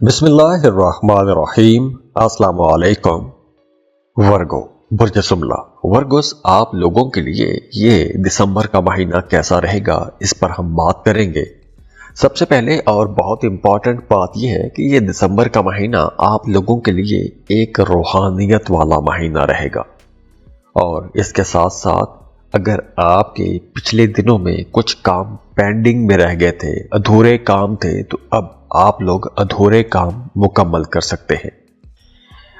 बिस्मिल्लाहिर्रहमानिर्रहीम। अस्सलाम वालेकुम। वर्गो बुर्ज सुमला। वर्गोस, आप लोगों के लिए ये दिसंबर का महीना कैसा रहेगा, इस पर हम बात करेंगे। सबसे पहले और बहुत इंपॉर्टेंट बात यह है कि ये दिसंबर का महीना आप लोगों के लिए एक रूहानियत वाला महीना रहेगा। और इसके साथ साथ अगर आपके पिछले दिनों में कुछ काम पेंडिंग में रह गए थे, अधूरे काम थे, तो अब आप लोग अधूरे काम मुकम्मल कर सकते हैं।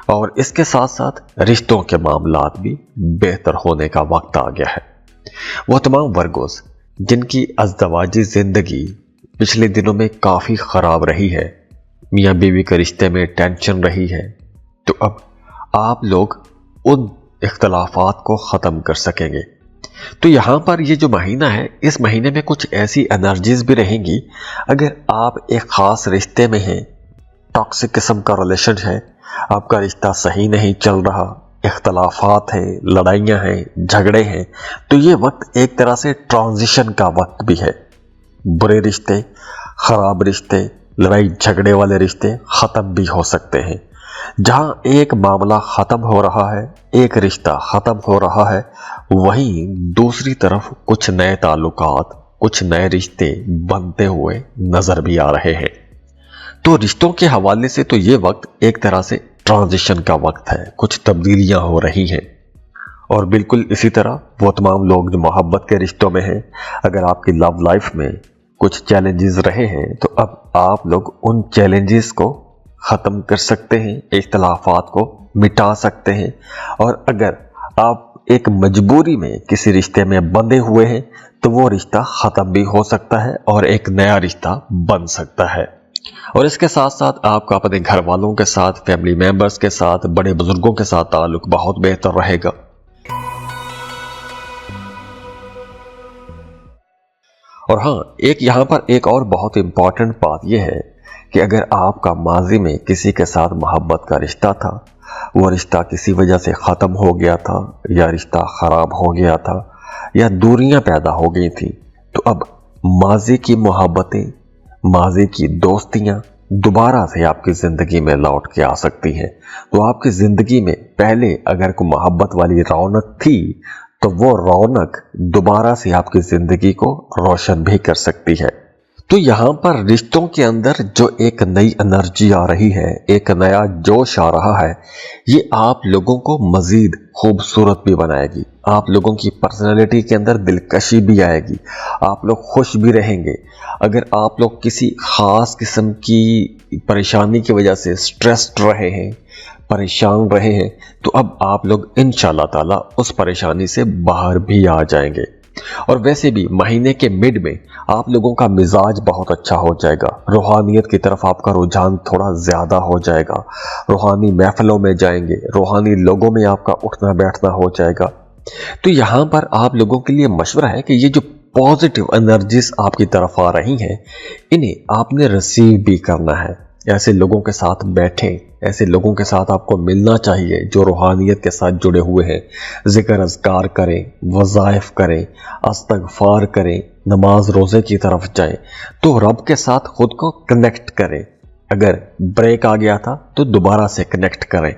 और इसके साथ साथ रिश्तों के मामलात भी बेहतर होने का वक्त आ गया है। वो तमाम वर्गोस जिनकी अज़दवाजी जिंदगी पिछले दिनों में काफ़ी ख़राब रही है, मियाँ बीवी के रिश्ते में टेंशन रही है, तो अब आप लोग उन इख्तलाफात को ख़त्म कर सकेंगे। तो यहाँ पर ये जो महीना है, इस महीने में कुछ ऐसी एनर्जीज भी रहेंगी। अगर आप एक ख़ास रिश्ते में हैं, टॉक्सिक किस्म का रिलेशन है, आपका रिश्ता सही नहीं चल रहा, इख्तलाफात हैं, लड़ाइयाँ हैं, झगड़े हैं, तो ये वक्त एक तरह से ट्रांजिशन का वक्त भी है। बुरे रिश्ते, ख़राब रिश्ते, लड़ाई झगड़े वाले रिश्ते ख़त्म भी हो सकते हैं। जहाँ एक मामला ख़त्म हो रहा है, एक रिश्ता ख़त्म हो रहा है, वहीं दूसरी तरफ कुछ नए ताल्लुकात, कुछ नए रिश्ते बनते हुए नज़र भी आ रहे हैं। तो रिश्तों के हवाले से तो ये वक्त एक तरह से ट्रांजिशन का वक्त है, कुछ तब्दीलियां हो रही हैं। और बिल्कुल इसी तरह वो तमाम लोग जो मोहब्बत के रिश्तों में हैं, अगर आपकी लव लाइफ में कुछ चैलेंजेस रहे हैं, तो अब आप लोग उन चैलेंजेस को ख़त्म कर सकते हैं, इख्तलाफात को मिटा सकते हैं। और अगर आप एक मजबूरी में किसी रिश्ते में बंधे हुए हैं, तो वो रिश्ता ख़त्म भी हो सकता है और एक नया रिश्ता बन सकता है। और इसके साथ साथ आपका अपने घर वालों के साथ, फैमिली मेंबर्स के साथ, बड़े बुजुर्गों के साथ ताल्लुक बहुत बेहतर रहेगा। और हाँ, एक यहाँ पर एक और बहुत इंपॉर्टेंट बात यह है कि अगर आपका माजी में किसी के साथ मोहब्बत का रिश्ता था, वो रिश्ता किसी वजह से ख़त्म हो गया था, या रिश्ता ख़राब हो गया था, या दूरियां पैदा हो गई थी, तो अब माजी की मोहब्बतें, माजी की दोस्तियां दोबारा से आपकी ज़िंदगी में लौट के आ सकती हैं। तो आपकी ज़िंदगी में पहले अगर कोई मोहब्बत वाली रौनक थी, तो वो रौनक दोबारा से आपकी ज़िंदगी को रोशन भी कर सकती है। तो यहाँ पर रिश्तों के अंदर जो एक नई एनर्जी आ रही है, एक नया जोश आ रहा है, ये आप लोगों को मज़ीद खूबसूरत भी बनाएगी। आप लोगों की पर्सनैलिटी के अंदर दिलकशी भी आएगी, आप लोग खुश भी रहेंगे। अगर आप लोग किसी ख़ास किस्म की परेशानी की वजह से स्ट्रेस्ड रहे हैं, परेशान रहे हैं, तो अब आप लोग इंशाल्लाह ताला उस परेशानी से बाहर भी आ जाएंगे। और वैसे भी महीने के मिड में आप लोगों का मिजाज बहुत अच्छा हो जाएगा, रूहानियत की तरफ आपका रुझान थोड़ा ज़्यादा हो जाएगा, रूहानी महफिलों में जाएंगे, रूहानी लोगों में आपका उठना बैठना हो जाएगा। तो यहाँ पर आप लोगों के लिए मशवरा है कि ये जो पॉजिटिव एनर्जीज आपकी तरफ आ रही हैं, इन्हें आपने रिसीव भी करना है। ऐसे लोगों के साथ बैठें, ऐसे लोगों के साथ आपको मिलना चाहिए जो रूहानियत के साथ जुड़े हुए हैं। ज़िक्र अज़कार करें, वज़ाइफ करें, इस्तग़फ़ार करें, नमाज रोज़े की तरफ जाएं, तो रब के साथ ख़ुद को कनेक्ट करें। अगर ब्रेक आ गया था तो दोबारा से कनेक्ट करें,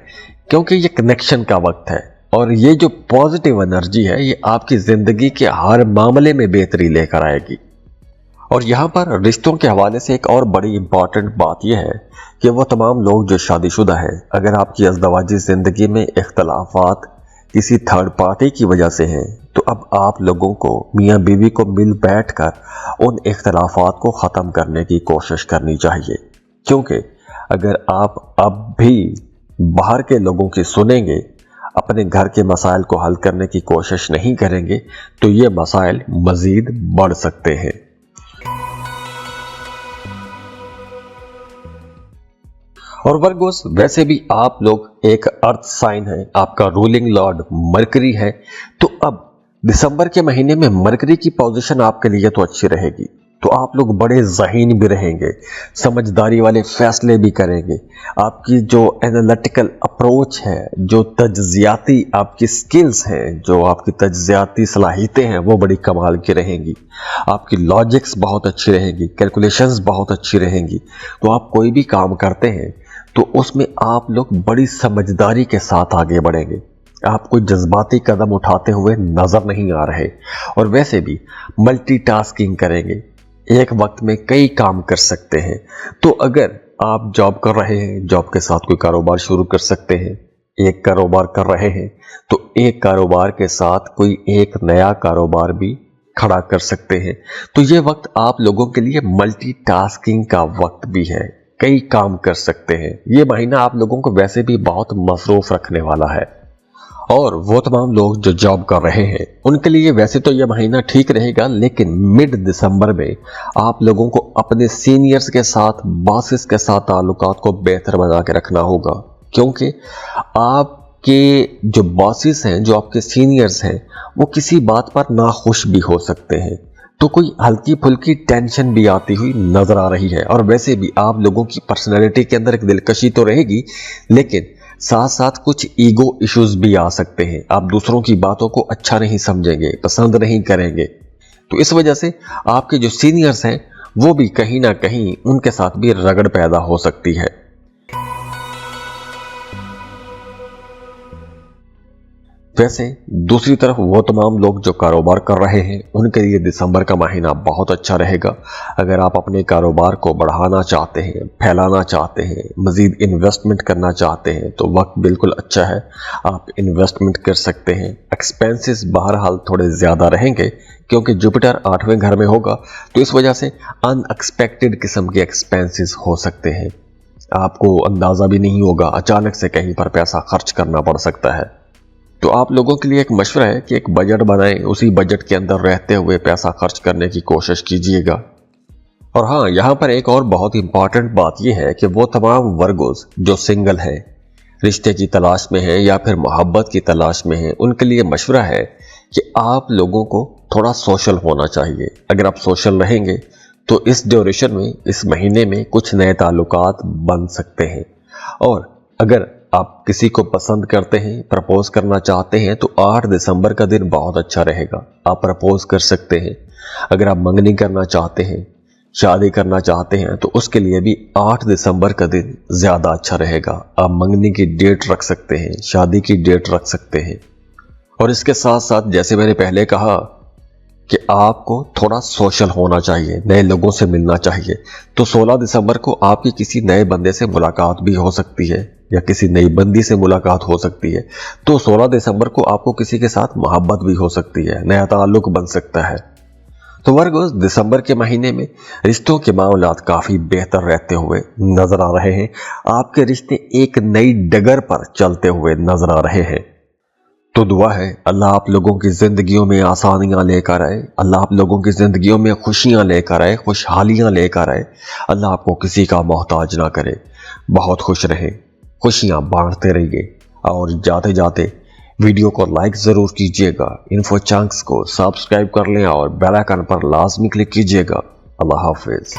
क्योंकि ये कनेक्शन का वक्त है। और ये जो पॉजिटिव एनर्जी है, ये आपकी ज़िंदगी के हर मामले में बेहतरी लेकर आएगी। और यहाँ पर रिश्तों के हवाले से एक और बड़ी इंपॉर्टेंट बात यह है कि वो तमाम लोग जो शादीशुदा हैं, अगर आपकी अज़दवाजी ज़िंदगी में इख्तलाफात किसी थर्ड पार्टी की वजह से हैं, तो अब आप लोगों को मियाँ बीवी को मिल बैठ कर उन इख्तलाफात को ख़त्म करने की कोशिश करनी चाहिए। क्योंकि अगर आप अब भी बाहर के लोगों की सुनेंगे, अपने घर के मसाइल को हल करने की कोशिश नहीं करेंगे, तो ये मसाइल मज़ीद बढ़ सकते हैं। और वर्गोस, वैसे भी आप लोग एक अर्थ साइन है, आपका रूलिंग लॉर्ड मरकरी है, तो अब दिसंबर के महीने में मरकरी की पोजीशन आपके लिए तो अच्छी रहेगी। तो आप लोग बड़े ज़हीन भी रहेंगे, समझदारी वाले फैसले भी करेंगे। आपकी जो एनालिटिकल अप्रोच है, जो तज्ज़ियाती आपकी स्किल्स हैं, जो आपकी तज्ज़ियाती सलाहियतें हैं, वो बड़ी कमाल की रहेंगी। आपकी लॉजिक्स बहुत अच्छी रहेंगी, कैलकुलेशंस बहुत अच्छी रहेंगी। तो आप कोई भी काम करते हैं तो उसमें आप लोग बड़ी समझदारी के साथ आगे बढ़ेंगे। आप कोई जज्बाती कदम उठाते हुए नजर नहीं आ रहे, और वैसे भी मल्टीटास्किंग करेंगे, एक वक्त में कई काम कर सकते हैं। तो अगर आप जॉब कर रहे हैं, जॉब के साथ कोई कारोबार शुरू कर सकते हैं। एक कारोबार कर रहे हैं तो एक कारोबार के साथ कोई एक नया कारोबार भी खड़ा कर सकते हैं। तो ये वक्त आप लोगों के लिए मल्टीटास्किंग का वक्त भी है, कई काम कर सकते हैं। ये महीना आप लोगों को वैसे भी बहुत मसरूफ रखने वाला है। और वो तमाम लोग जो जॉब कर रहे हैं उनके लिए वैसे तो यह महीना ठीक रहेगा, लेकिन मिड दिसंबर में आप लोगों को अपने सीनियर्स के साथ, बॉसेस के साथ ताल्लुकात को बेहतर बना के रखना होगा, क्योंकि आपके जो बॉसेस हैं, जो आपके सीनियर्स हैं, वो किसी बात पर नाखुश भी हो सकते हैं। तो कोई हल्की फुल्की टेंशन भी आती हुई नजर आ रही है। और वैसे भी आप लोगों की पर्सनैलिटी के अंदर एक दिलकशी तो रहेगी, लेकिन साथ साथ कुछ ईगो इश्यूज भी आ सकते हैं। आप दूसरों की बातों को अच्छा नहीं समझेंगे, पसंद नहीं करेंगे। तो इस वजह से आपके जो सीनियर्स हैं वो भी कहीं ना कहीं उनके साथ भी रगड़ पैदा हो सकती है। वैसे दूसरी तरफ वो तमाम लोग जो कारोबार कर रहे हैं उनके लिए दिसंबर का महीना बहुत अच्छा रहेगा। अगर आप अपने कारोबार को बढ़ाना चाहते हैं, फैलाना चाहते हैं, मजीद इन्वेस्टमेंट करना चाहते हैं, तो वक्त बिल्कुल अच्छा है, आप इन्वेस्टमेंट कर सकते हैं। एक्सपेंसेस बहरहाल थोड़े ज़्यादा रहेंगे क्योंकि जुपिटर 8वें घर में होगा, तो इस वजह से अनएक्सपेक्टेड किस्म के एक्सपेंसेस हो सकते हैं। आपको अंदाज़ा भी नहीं होगा, अचानक से कहीं पर पैसा खर्च करना पड़ सकता है। तो आप लोगों के लिए एक मशवरा है कि एक बजट बनाएं, उसी बजट के अंदर रहते हुए पैसा खर्च करने की कोशिश कीजिएगा। और हाँ, यहाँ पर एक और बहुत इंपॉर्टेंट बात यह है कि वो तमाम वर्गोस जो सिंगल हैं, रिश्ते की तलाश में हैं या फिर मोहब्बत की तलाश में हैं, उनके लिए मशवरा है कि आप लोगों को थोड़ा सोशल होना चाहिए। अगर आप सोशल रहेंगे तो इस ड्यूरेशन में, इस महीने में कुछ नए ताल्लुकात बन सकते हैं। और अगर आप किसी को पसंद करते हैं, प्रपोज करना चाहते हैं, तो 8 दिसंबर का दिन बहुत अच्छा रहेगा, आप प्रपोज कर सकते हैं। अगर आप मंगनी करना चाहते हैं, शादी करना चाहते हैं, तो उसके लिए भी 8 दिसंबर का दिन ज़्यादा अच्छा रहेगा। आप मंगनी की डेट रख सकते हैं, शादी की डेट रख सकते हैं। और इसके साथ साथ जैसे मैंने पहले कहा कि आपको थोड़ा सोशल होना चाहिए, नए लोगों से मिलना चाहिए। तो 16 दिसंबर को आपकी किसी नए बंदे से मुलाकात भी हो सकती है या किसी नई बंदी से मुलाकात हो सकती है। तो 16 दिसंबर को आपको किसी के साथ मोहब्बत भी हो सकती है, नया ताल्लुक बन सकता है। तो वर्गोस, दिसंबर के महीने में रिश्तों के मामलात काफ़ी बेहतर रहते हुए नजर आ रहे हैं। आपके रिश्ते एक नई डगर पर चलते हुए नजर आ रहे हैं। तो दुआ है अल्लाह आप लोगों की ज़िंदगियों में आसानियाँ लेकर आए, अल्लाह आप लोगों की ज़िंदगियों में खुशियाँ लेकर आए, खुशहालियाँ लेकर आए। अल्लाह आपको किसी का मोहताज ना करे। बहुत खुश रहें, खुशियाँ बांटते रहिए। और जाते जाते वीडियो को लाइक ज़रूर कीजिएगा, इन्फो चंक्स को सब्सक्राइब कर लें और बेल आइकन पर लाजमी क्लिक कीजिएगा। अल्लाह हाफिज़।